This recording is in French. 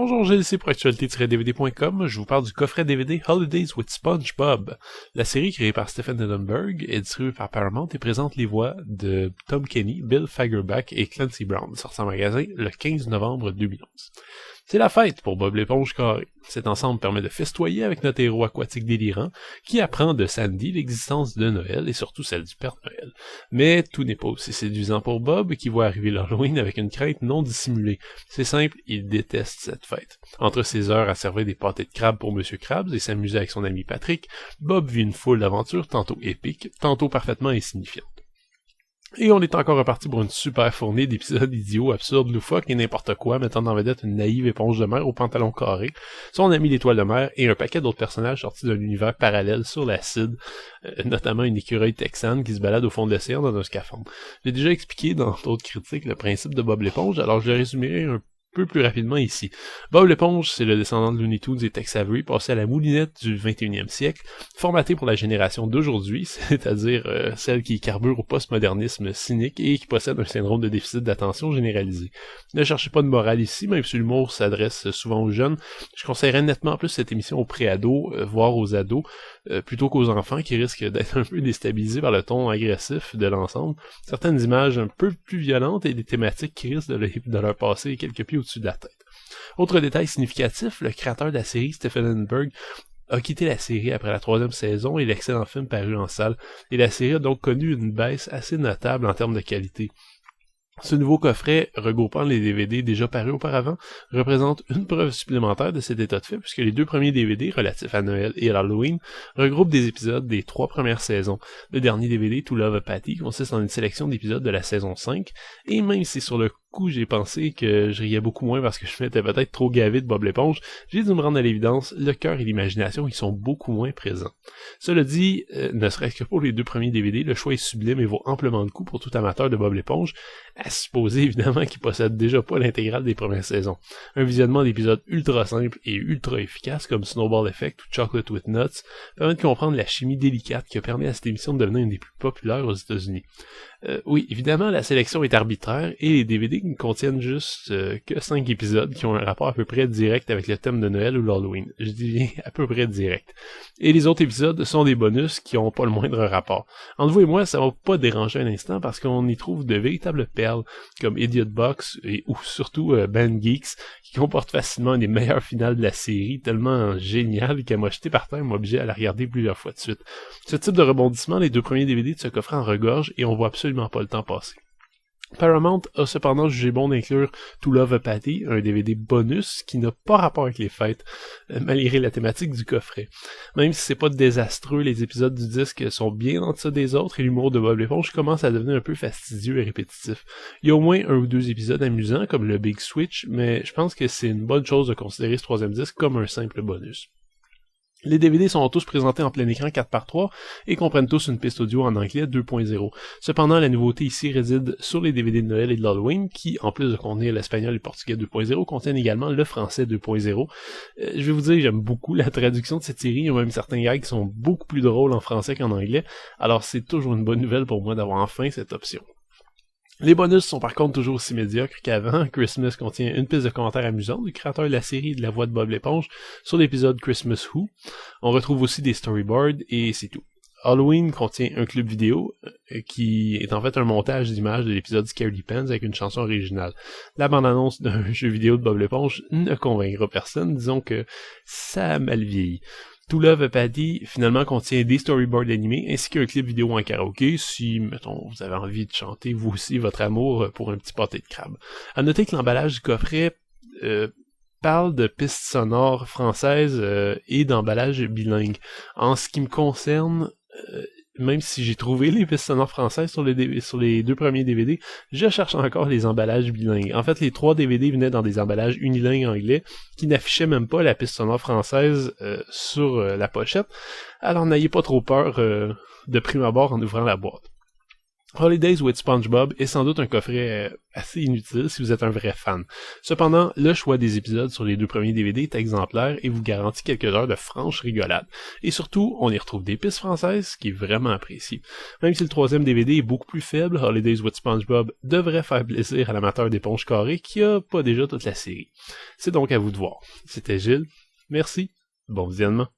Bonjour, j'ai ici pour actualité-dvd.com. Je vous parle du coffret DVD Holidays with SpongeBob. La série créée par Stephen Hillenburg est distribuée par Paramount et présente les voix de Tom Kenny, Bill Fagerbakke et Clancy Brown, sorti en magasin le 15 novembre 2011. C'est la fête pour Bob l'éponge carré. Cet ensemble permet de festoyer avec notre héros aquatique délirant qui apprend de Sandy l'existence de Noël et surtout celle du Père Noël. Mais tout n'est pas aussi séduisant pour Bob qui voit arriver l'Halloween avec une crainte non dissimulée. C'est simple, il déteste cette fête. Entre ses heures à servir des pâtés de crabe pour Monsieur Krabs et s'amuser avec son ami Patrick, Bob vit une foule d'aventures tantôt épiques, tantôt parfaitement insignifiantes. Et on est encore reparti pour une super fournée d'épisodes idiots, absurdes, loufoques et n'importe quoi, mettant en vedette une naïve éponge de mer au pantalon carré, son ami l'étoile de mer et un paquet d'autres personnages sortis d'un univers parallèle sur l'acide, notamment une écureuil texane qui se balade au fond de l'océan dans un scaphandre. J'ai déjà expliqué dans d'autres critiques le principe de Bob l'éponge, alors je le résumerai un peu plus rapidement ici. Bob l'éponge, c'est le descendant de Looney Tunes et Tex Avery, passé à la moulinette du 21e siècle, formaté pour la génération d'aujourd'hui, c'est-à-dire celle qui carbure au postmodernisme cynique et qui possède un syndrome de déficit d'attention généralisé. Ne cherchez pas de morale ici, même si l'humour s'adresse souvent aux jeunes. Je conseillerais nettement plus cette émission aux pré-ados, voire aux ados, plutôt qu'aux enfants qui risquent d'être un peu déstabilisés par le ton agressif de l'ensemble, certaines images un peu plus violentes et des thématiques qui risquent de leur passer quelques pieds au-dessus de la tête. Autre détail significatif, le créateur de la série, Stephen Hillenburg, a quitté la série après la 3e saison et l'excellent film paru en salle, et la série a donc connu une baisse assez notable en termes de qualité. Ce nouveau coffret, regroupant les DVD déjà parus auparavant, représente une preuve supplémentaire de cet état de fait, puisque les 2 premiers DVD, relatifs à Noël et à Halloween, regroupent des épisodes des 3 premières saisons. Le dernier DVD, To Love a Patty, consiste en une sélection d'épisodes de la saison 5, et même si sur le coup j'ai pensé que je riais beaucoup moins parce que je m'étais peut-être trop gavé de Bob l'éponge, j'ai dû me rendre à l'évidence, le cœur et l'imagination y sont beaucoup moins présents. Cela dit, ne serait-ce que pour les 2 premiers DVD, le choix est sublime et vaut amplement le coup pour tout amateur de Bob l'éponge, à supposer évidemment qu'il possède déjà pas l'intégrale des premières saisons. Un visionnement d'épisodes ultra simples et ultra efficaces comme Snowball Effect ou Chocolate with Nuts permet de comprendre la chimie délicate qui a permis à cette émission de devenir une des plus populaires aux États-Unis. Oui, évidemment, la sélection est arbitraire et les DVD ne contiennent juste que 5 épisodes qui ont un rapport à peu près direct avec le thème de Noël ou l'Halloween. Je dis à peu près direct. Et les autres épisodes sont des bonus qui n'ont pas le moindre rapport. Entre vous et moi, ça va pas déranger un instant parce qu'on y trouve de véritables perles comme Idiot Box ou surtout Band Geeks qui comportent facilement une des meilleures finales de la série, tellement géniale qu'elle m'a jeté par terre et m'a obligé à la regarder plusieurs fois de suite. Ce type de rebondissement, les 2 premiers DVD de ce coffret en regorgent et on voit absolument pas le temps passer. Paramount a cependant jugé bon d'inclure To Love a Patty, un DVD bonus qui n'a pas rapport avec les fêtes, malgré la thématique du coffret. Même si c'est pas désastreux, les épisodes du disque sont bien en deçà des autres et l'humour de Bob l'éponge commence à devenir un peu fastidieux et répétitif. Il y a au moins 1 ou 2 épisodes amusants comme le Big Switch, mais je pense que c'est une bonne chose de considérer ce 3e disque comme un simple bonus. Les DVD sont tous présentés en plein écran 4x3 et comprennent tous une piste audio en anglais 2.0. Cependant, la nouveauté ici réside sur les DVD de Noël et de l'Halloween qui, en plus de contenir l'espagnol et le portugais 2.0, contiennent également le français 2.0. Je vais vous dire, j'aime beaucoup la traduction de cette série, il y a même certains gags qui sont beaucoup plus drôles en français qu'en anglais, alors c'est toujours une bonne nouvelle pour moi d'avoir enfin cette option. Les bonus sont par contre toujours aussi médiocres qu'avant. Christmas contient une piste de commentaires amusants du créateur de la série et de la voix de Bob l'éponge sur l'épisode Christmas Who. On retrouve aussi des storyboards et c'est tout. Halloween contient un club vidéo qui est en fait un montage d'images de l'épisode Scaredy Pants avec une chanson originale. La bande-annonce d'un jeu vidéo de Bob l'éponge ne convaincra personne, disons que ça a mal vieilli. To Love a Patty, finalement, contient des storyboards animés ainsi qu'un clip vidéo en karaoké si, mettons, vous avez envie de chanter vous aussi votre amour pour un petit pâté de crabe. À noter que l'emballage du coffret parle de pistes sonores françaises et d'emballage bilingue. En ce qui me concerne, même si j'ai trouvé les pistes sonores françaises sur les 2 premiers DVD, je cherche encore les emballages bilingues. En fait, les 3 DVD venaient dans des emballages unilingues anglais qui n'affichaient même pas la piste sonore française sur la pochette. Alors n'ayez pas trop peur de prime abord en ouvrant la boîte. Holidays with SpongeBob est sans doute un coffret assez inutile si vous êtes un vrai fan. Cependant, le choix des épisodes sur les 2 premiers DVD est exemplaire et vous garantit quelques heures de franche rigolade. Et surtout, on y retrouve des pistes françaises, ce qui est vraiment apprécié. Même si le 3e DVD est beaucoup plus faible, Holidays with SpongeBob devrait faire plaisir à l'amateur d'éponges carrées qui a pas déjà toute la série. C'est donc à vous de voir. C'était Gilles. Merci. Bon visionnement.